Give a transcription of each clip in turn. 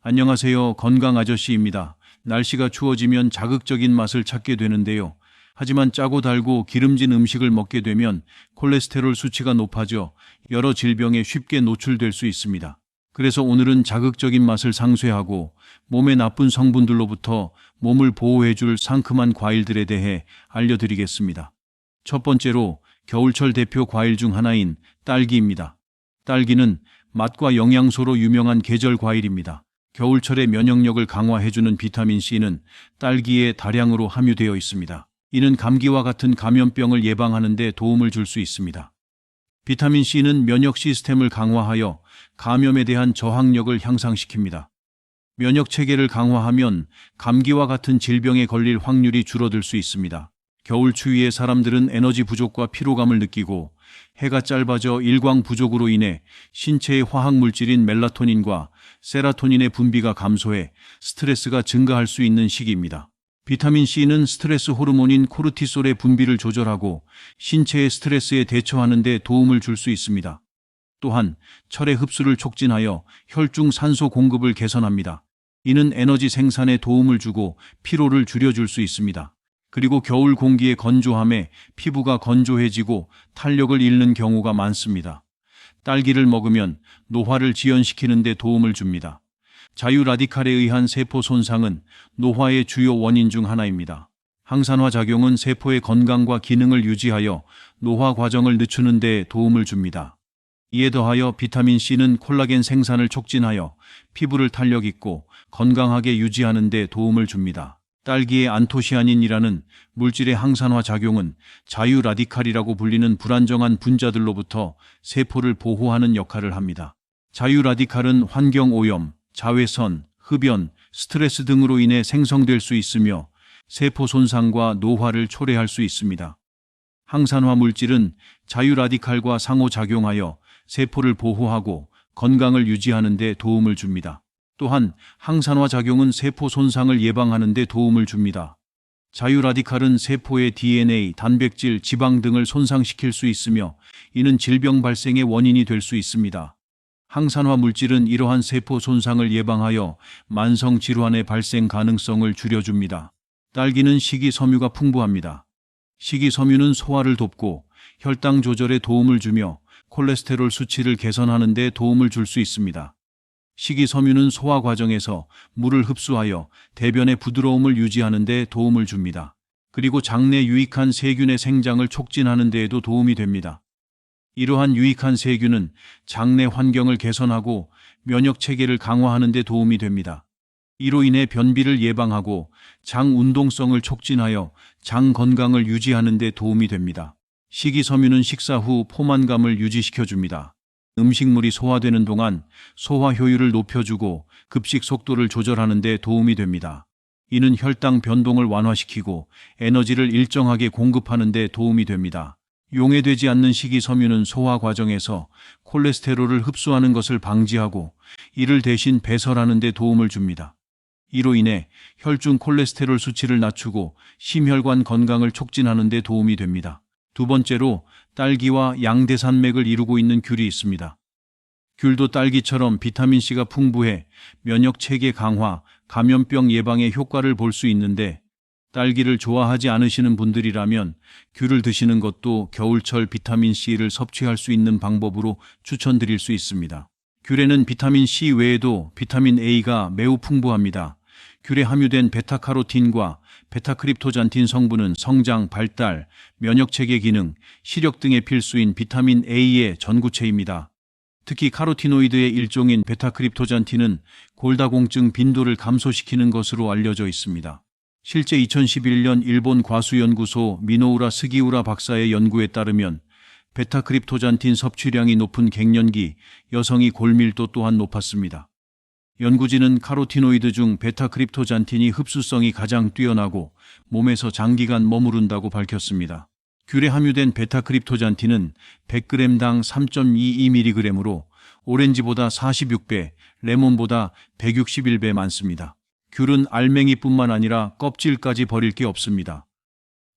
안녕하세요. 건강 아저씨입니다. 날씨가 추워지면 자극적인 맛을 찾게 되는데요. 하지만 짜고 달고 기름진 음식을 먹게 되면 콜레스테롤 수치가 높아져 여러 질병에 쉽게 노출될 수 있습니다. 그래서 오늘은 자극적인 맛을 상쇄하고 몸에 나쁜 성분들로부터 몸을 보호해줄 상큼한 과일들에 대해 알려드리겠습니다. 첫 번째로 겨울철 대표 과일 중 하나인 딸기입니다. 딸기는 맛과 영양소로 유명한 계절 과일입니다. 겨울철의 면역력을 강화해주는 비타민C는 딸기에 다량으로 함유되어 있습니다. 이는 감기와 같은 감염병을 예방하는 데 도움을 줄 수 있습니다. 비타민C는 면역 시스템을 강화하여 감염에 대한 저항력을 향상시킵니다. 면역 체계를 강화하면 감기와 같은 질병에 걸릴 확률이 줄어들 수 있습니다. 겨울 추위에 사람들은 에너지 부족과 피로감을 느끼고 해가 짧아져 일광 부족으로 인해 신체의 화학 물질인 멜라토닌과 세라토닌의 분비가 감소해 스트레스가 증가할 수 있는 시기입니다. 비타민C는 스트레스 호르몬인 코르티솔의 분비를 조절하고 신체의 스트레스에 대처하는 데 도움을 줄 수 있습니다. 또한 철의 흡수를 촉진하여 혈중 산소 공급을 개선합니다. 이는 에너지 생산에 도움을 주고 피로를 줄여줄 수 있습니다. 그리고 겨울 공기의 건조함에 피부가 건조해지고 탄력을 잃는 경우가 많습니다. 딸기를 먹으면 노화를 지연시키는 데 도움을 줍니다. 자유라디칼에 의한 세포 손상은 노화의 주요 원인 중 하나입니다. 항산화 작용은 세포의 건강과 기능을 유지하여 노화 과정을 늦추는 데 도움을 줍니다. 이에 더하여 비타민C는 콜라겐 생산을 촉진하여 피부를 탄력 있고 건강하게 유지하는 데 도움을 줍니다. 딸기의 안토시아닌이라는 물질의 항산화 작용은 자유라디칼이라고 불리는 불안정한 분자들로부터 세포를 보호하는 역할을 합니다. 자유라디칼은 환경오염, 자외선, 흡연, 스트레스 등으로 인해 생성될 수 있으며 세포 손상과 노화를 초래할 수 있습니다. 항산화 물질은 자유라디칼과 상호작용하여 세포를 보호하고 건강을 유지하는 데 도움을 줍니다. 또한 항산화 작용은 세포 손상을 예방하는 데 도움을 줍니다. 자유라디칼은 세포의 DNA, 단백질, 지방 등을 손상시킬 수 있으며 이는 질병 발생의 원인이 될 수 있습니다. 항산화 물질은 이러한 세포 손상을 예방하여 만성 질환의 발생 가능성을 줄여줍니다. 딸기는 식이섬유가 풍부합니다. 식이섬유는 소화를 돕고 혈당 조절에 도움을 주며 콜레스테롤 수치를 개선하는 데 도움을 줄 수 있습니다. 식이섬유는 소화 과정에서 물을 흡수하여 대변의 부드러움을 유지하는 데 도움을 줍니다. 그리고 장내 유익한 세균의 생장을 촉진하는 데에도 도움이 됩니다. 이러한 유익한 세균은 장내 환경을 개선하고 면역 체계를 강화하는 데 도움이 됩니다. 이로 인해 변비를 예방하고 장 운동성을 촉진하여 장 건강을 유지하는 데 도움이 됩니다. 식이섬유는 식사 후 포만감을 유지시켜줍니다. 음식물이 소화되는 동안 소화 효율을 높여주고 급식 속도를 조절하는 데 도움이 됩니다. 이는 혈당 변동을 완화시키고 에너지를 일정하게 공급하는 데 도움이 됩니다. 용해되지 않는 식이섬유는 소화 과정에서 콜레스테롤을 흡수하는 것을 방지하고 이를 대신 배설하는 데 도움을 줍니다. 이로 인해 혈중 콜레스테롤 수치를 낮추고 심혈관 건강을 촉진하는 데 도움이 됩니다. 두 번째로 딸기와 양대산맥을 이루고 있는 귤이 있습니다. 귤도 딸기처럼 비타민C가 풍부해 면역 체계 강화, 감염병 예방에 효과를 볼 수 있는데 딸기를 좋아하지 않으시는 분들이라면 귤을 드시는 것도 겨울철 비타민C를 섭취할 수 있는 방법으로 추천드릴 수 있습니다. 귤에는 비타민C 외에도 비타민 A가 매우 풍부합니다. 귤에 함유된 베타카로틴과 베타크립토잔틴 성분은 성장, 발달, 면역체계 기능, 시력 등의 필수인 비타민 A의 전구체입니다. 특히 카로티노이드의 일종인 베타크립토잔틴은 골다공증 빈도를 감소시키는 것으로 알려져 있습니다. 실제 2011년 일본 과수연구소 미노우라 스기우라 박사의 연구에 따르면 베타크립토잔틴 섭취량이 높은 갱년기 여성이 골밀도 또한 높았습니다. 연구진은 카로티노이드 중 베타크립토잔틴이 흡수성이 가장 뛰어나고 몸에서 장기간 머무른다고 밝혔습니다. 귤에 함유된 베타크립토잔틴은 100g당 3.22mg으로 오렌지보다 46배, 레몬보다 161배 많습니다. 귤은 알맹이뿐만 아니라 껍질까지 버릴 게 없습니다.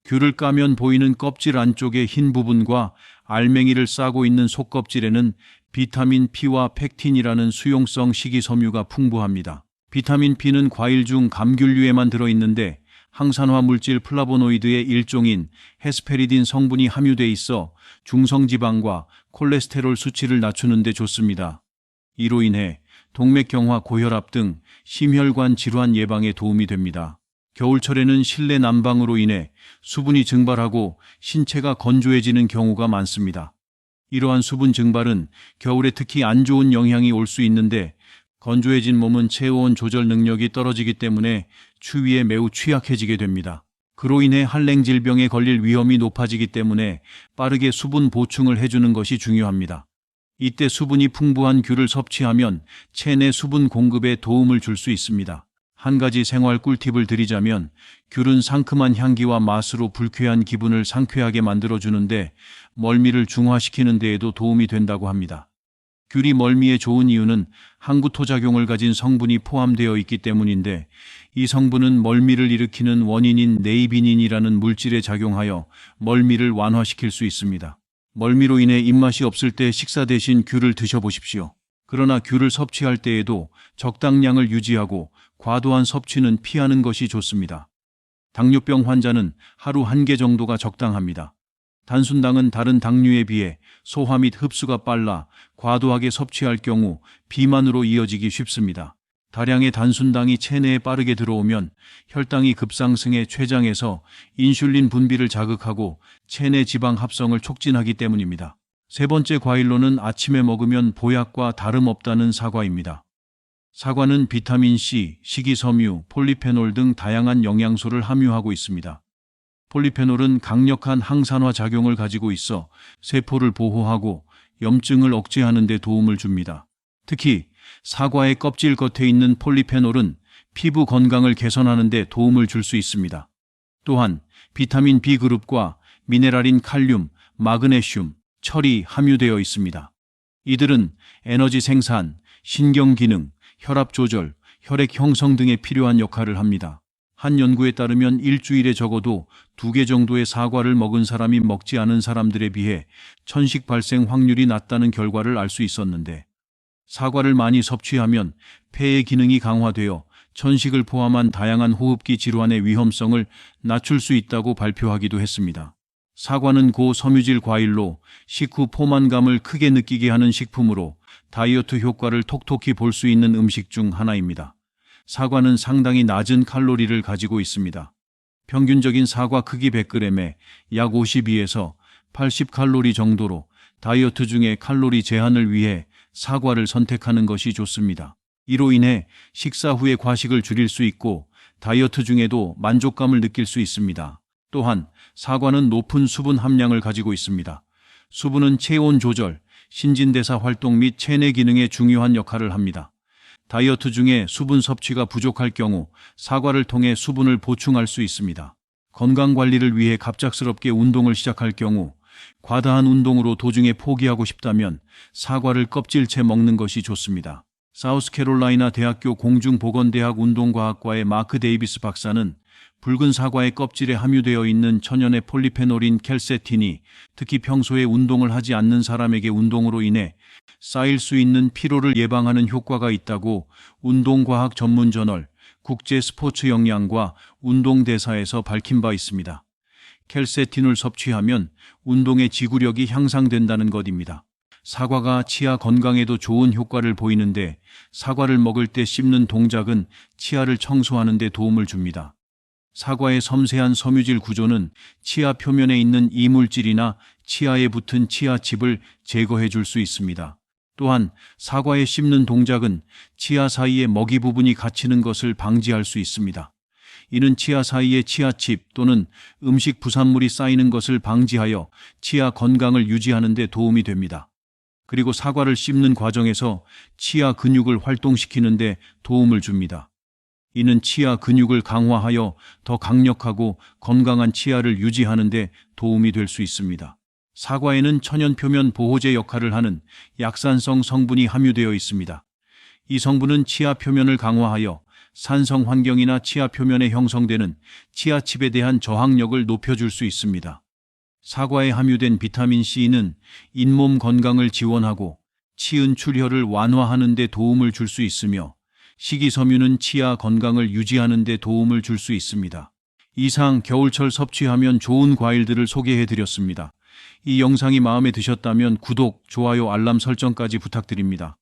귤을 까면 보이는 껍질 안쪽의 흰 부분과 알맹이를 싸고 있는 속껍질에는 비타민 P와 펙틴이라는 수용성 식이섬유가 풍부합니다. 비타민 B는 과일 중 감귤류에만 들어있는데 항산화 물질 플라보노이드의 일종인 헤스페리딘 성분이 함유돼 있어 중성지방과 콜레스테롤 수치를 낮추는 데 좋습니다. 이로 인해 동맥경화, 고혈압 등 심혈관 질환 예방에 도움이 됩니다. 겨울철에는 실내 난방으로 인해 수분이 증발하고 신체가 건조해지는 경우가 많습니다. 이러한 수분 증발은 겨울에 특히 안 좋은 영향이 올 수 있는데 건조해진 몸은 체온 조절 능력이 떨어지기 때문에 추위에 매우 취약해지게 됩니다. 그로 인해 한랭 질병에 걸릴 위험이 높아지기 때문에 빠르게 수분 보충을 해주는 것이 중요합니다. 이때 수분이 풍부한 귤을 섭취하면 체내 수분 공급에 도움을 줄 수 있습니다. 한 가지 생활 꿀팁을 드리자면 귤은 상큼한 향기와 맛으로 불쾌한 기분을 상쾌하게 만들어주는데 멀미를 중화시키는 데에도 도움이 된다고 합니다. 귤이 멀미에 좋은 이유는 항구토작용을 가진 성분이 포함되어 있기 때문인데 이 성분은 멀미를 일으키는 원인인 네이비닌이라는 물질에 작용하여 멀미를 완화시킬 수 있습니다. 멀미로 인해 입맛이 없을 때 식사 대신 귤을 드셔보십시오. 그러나 귤을 섭취할 때에도 적당량을 유지하고 과도한 섭취는 피하는 것이 좋습니다. 당뇨병 환자는 하루 1개 정도가 적당합니다. 단순당은 다른 당류에 비해 소화 및 흡수가 빨라 과도하게 섭취할 경우 비만으로 이어지기 쉽습니다. 다량의 단순당이 체내에 빠르게 들어오면 혈당이 급상승해 췌장에서 인슐린 분비를 자극하고 체내 지방 합성을 촉진하기 때문입니다. 세 번째 과일로는 아침에 먹으면 보약과 다름없다는 사과입니다. 사과는 비타민C, 식이섬유, 폴리페놀 등 다양한 영양소를 함유하고 있습니다. 폴리페놀은 강력한 항산화 작용을 가지고 있어 세포를 보호하고 염증을 억제하는 데 도움을 줍니다. 특히 사과의 껍질 겉에 있는 폴리페놀은 피부 건강을 개선하는 데 도움을 줄 수 있습니다. 또한 비타민 B그룹과 미네랄인 칼륨, 마그네슘, 철이 함유되어 있습니다. 이들은 에너지 생산, 신경 기능, 혈압 조절, 혈액 형성 등에 필요한 역할을 합니다. 한 연구에 따르면 일주일에 적어도 2개 정도의 사과를 먹은 사람이 먹지 않은 사람들에 비해 천식 발생 확률이 낮다는 결과를 알 수 있었는데 사과를 많이 섭취하면 폐의 기능이 강화되어 천식을 포함한 다양한 호흡기 질환의 위험성을 낮출 수 있다고 발표하기도 했습니다. 사과는 고섬유질 과일로 식후 포만감을 크게 느끼게 하는 식품으로 다이어트 효과를 톡톡히 볼 수 있는 음식 중 하나입니다. 사과는 상당히 낮은 칼로리를 가지고 있습니다. 평균적인 사과 크기 100g에 약 52에서 80칼로리 정도로 다이어트 중에 칼로리 제한을 위해 사과를 선택하는 것이 좋습니다. 이로 인해 식사 후에 과식을 줄일 수 있고 다이어트 중에도 만족감을 느낄 수 있습니다. 또한 사과는 높은 수분 함량을 가지고 있습니다. 수분은 체온 조절, 신진대사 활동 및 체내 기능에 중요한 역할을 합니다. 다이어트 중에 수분 섭취가 부족할 경우 사과를 통해 수분을 보충할 수 있습니다. 건강관리를 위해 갑작스럽게 운동을 시작할 경우 과다한 운동으로 도중에 포기하고 싶다면 사과를 껍질째 먹는 것이 좋습니다. 사우스캐롤라이나 대학교 공중보건대학 운동과학과의 마크 데이비스 박사는 붉은 사과의 껍질에 함유되어 있는 천연의 폴리페놀인 켈세틴이 특히 평소에 운동을 하지 않는 사람에게 운동으로 인해 쌓일 수 있는 피로를 예방하는 효과가 있다고 운동과학 전문 저널 국제 스포츠 영양과 운동대사에서 밝힌 바 있습니다. 켈세틴을 섭취하면 운동의 지구력이 향상된다는 것입니다. 사과가 치아 건강에도 좋은 효과를 보이는데 사과를 먹을 때 씹는 동작은 치아를 청소하는 데 도움을 줍니다. 사과의 섬세한 섬유질 구조는 치아 표면에 있는 이물질이나 치아에 붙은 치아칩을 제거해 줄 수 있습니다. 또한 사과에 씹는 동작은 치아 사이에 먹이 부분이 갇히는 것을 방지할 수 있습니다. 이는 치아 사이에 치아칩 또는 음식 부산물이 쌓이는 것을 방지하여 치아 건강을 유지하는 데 도움이 됩니다. 그리고 사과를 씹는 과정에서 치아 근육을 활동시키는 데 도움을 줍니다. 이는 치아 근육을 강화하여 더 강력하고 건강한 치아를 유지하는 데 도움이 될 수 있습니다. 사과에는 천연 표면 보호제 역할을 하는 약산성 성분이 함유되어 있습니다. 이 성분은 치아 표면을 강화하여 산성 환경이나 치아 표면에 형성되는 치아칩에 대한 저항력을 높여줄 수 있습니다. 사과에 함유된 비타민 C는 잇몸 건강을 지원하고 치은 출혈을 완화하는 데 도움을 줄 수 있으며 식이섬유는 치아 건강을 유지하는 데 도움을 줄 수 있습니다. 이상 겨울철 섭취하면 좋은 과일들을 소개해 드렸습니다. 이 영상이 마음에 드셨다면 구독, 좋아요, 알람 설정까지 부탁드립니다.